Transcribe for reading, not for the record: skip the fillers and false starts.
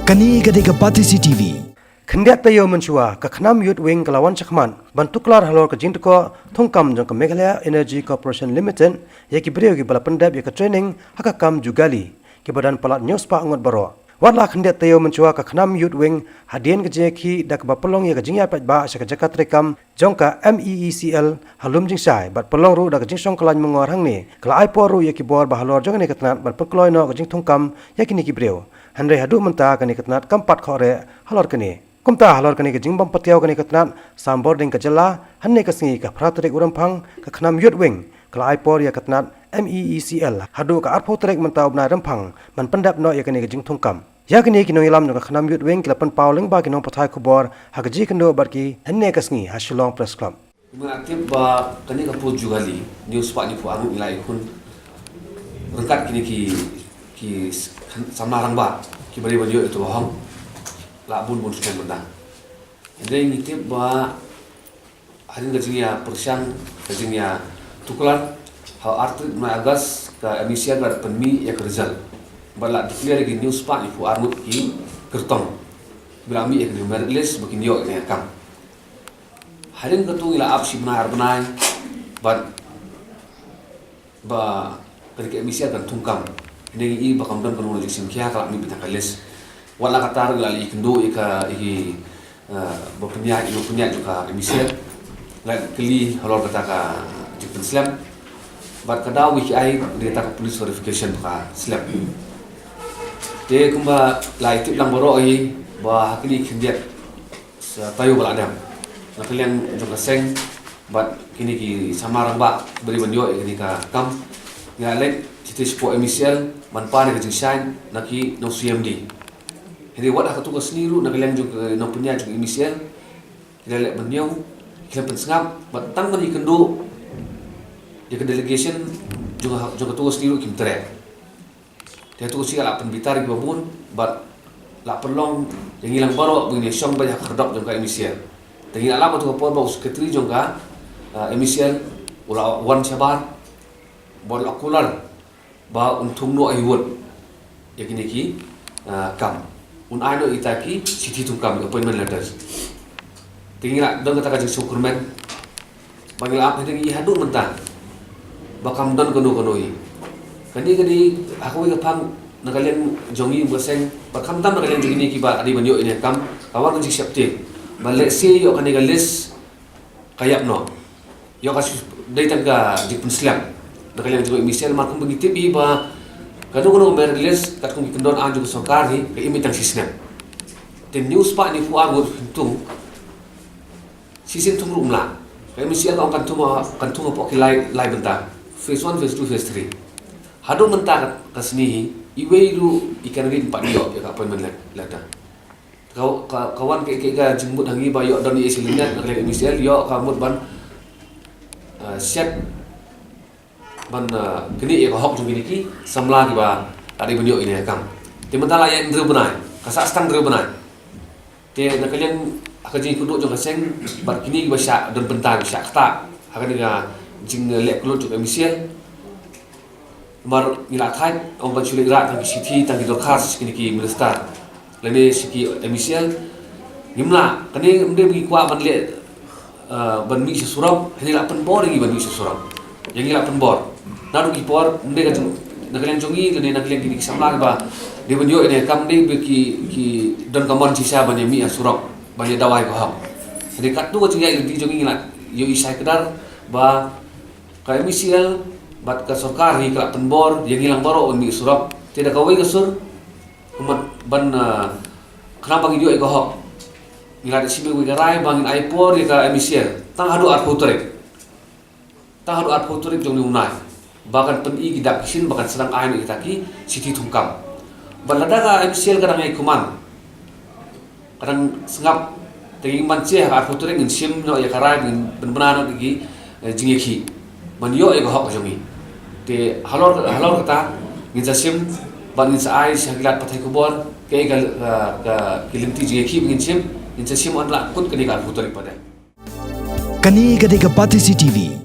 Kani gade Pati CCTV. Kendiat tayo mencuah ke Khnam Youth Wing Kelawan Cakman bantuklar halor ke jingtko thongkam jong ke Meghalaya Energy Corporation Limited ya ki beriau ki bala pendap ya ke training hakakam jugali ki badan palat news pa ngot baro watlah kendiat tayo mencuah ke Khnam Youth Wing hadian ke jeki dak ba pelong ya ke jingya pat ba sya ke jakat rekam jong ka MEECL halum jing sai bat pelong ru dak jing song kelan mengor hang ni kala ai poru ya ki bor ba halor jong ni ketnat bat pekloi no ke jing thongkam ya ki ni ki beriau handai hadu menta ke ni ketnat kampat khore halor ke ni kumta halor kani ke jingbam patiau kani ketnat sambording ke jela hanne ke singi ke pratrik urampang ke Khnam Youth Wing kala aipor ya ketnat MEECL hadu ke arpho trek mentau bna rampang man pendap no ya kani ke jing thongkam ya kani ki no ilam no ke Khnam Youth Wing kelapan pauling ba ki no pathai khubor hagji kendo barki hanne ke singi Shillong Press Club menaktif ba kani ka pu jugali news pa ni pu angu ilai kun rengkat kini ki samarang ba ki bari bari itu bohong labun bun sukan benda. Jadi ngitip ba hari gajingnya persiang gajingnya tukulan hal arti mengagas ke emisi agar penmi ya kerjal. Balak declare lagi news pak ifu armut ki kertong. Bila mi ya kerja merlis bikin yo ya kam. Hari ketu ila apsi benar benai ba ketika emisi agar tungkam. Ini i bakam dan penulis simkia kalau mi bitang kalis. Wala katar lali kendo ika iki bapenya juga emisir la keli halor kata ka jipen slam bat kada wiki ai de ta police verification ka slam de kumba la itip lang boro ai ba hakili khendiat sa tayo baladam na kalian juga seng bat kini ki samarang ba beri banyo ini ka kam ngalek citis po emisir manpa ne ka shine naki no CMD. Jadi wadah ketugas seniru nak kalian juga nak punya juga emisian kita lihat beliau kita pensengap batang beri kendo dia ke delegation juga ketugas seniru kim trek dia tugas siapa penbitar di babun bat la perlong yang hilang baru begini syong banyak kerdok juga emisian tapi alam tu apa bau sekretari juga emisian ulah wan sabar bol akular ba untung no ayun ya kini ki kam unaino itaki city tungkam appointment letters tinggal dong kata kajing syukurmen panggil apa ini ihadu mentah bakam don kono-konoi kadi aku ingat pam nakalian jongi boseng bakam tam nakalian jogini kiba adi banyo ini kam kawan kunci siapte balik si yo kani galis kayak no yo kasus dari tangga jipun slam nakalian juga misal markum begitu iba kadang-kadang merlis kat kung kendon an juga sokar ni ke imitang sistem. Ten news pa ni fu agut tung sistem tung rumla. Ke misi ang kantung po kilai benta. Phase 1, phase 2, phase 3. Hado mentar kasni iwe lu ikan rin pa dio ya appointment lata. Kawan ke jembut hangi bayo don i silingan ke misi yo kamut ban set ban kini ya hok jumini ki samla ki ba tadi benyo ini kam te mentala yang dru benai kasa stang dru benai te nakalian akaji kuduk jo kaseng bar kini ba sya don bentang sya kata akan dia jing lek kulut jo emisian mar ila thai om ba chule rat tang city tang dorkas kini ki minister lene siki emisian nimla kani mde bi kwa ban le ban mi suram hini la pen bor ngi ban mi suram yang ila pen bor naru ipor mde ka nakalian jongi lene nakalian kini samla ba de benyo ine kam de ki don kamon sisa bani mi asurok bani dawai ko ham jadi kat tu ko tingai di jongi ngila yo isai kedar ba ka emisial bat ka sarkar hi ka penbor yang hilang baro mi surok tidak kawai kesur kumat ban kenapa ngi yo ko hok ngila de sibe wi garai bangin aipor ka emisial tang hadu ar putrek jongi unai bahkan peni gidak kisin bahkan sedang air kita ki city tungkam balada ka MCL kadang ai kuman kadang sengap tinggi manche ha foto ring sim no ya karai benar gi jingeki manyo e hok jongi te halor kata ngin sim ban ngin ai sagilat pathai kubor ke ka kilimti jingeki ngin sim on la kut kani ka foto ring pada Kani gade Pati CCTV.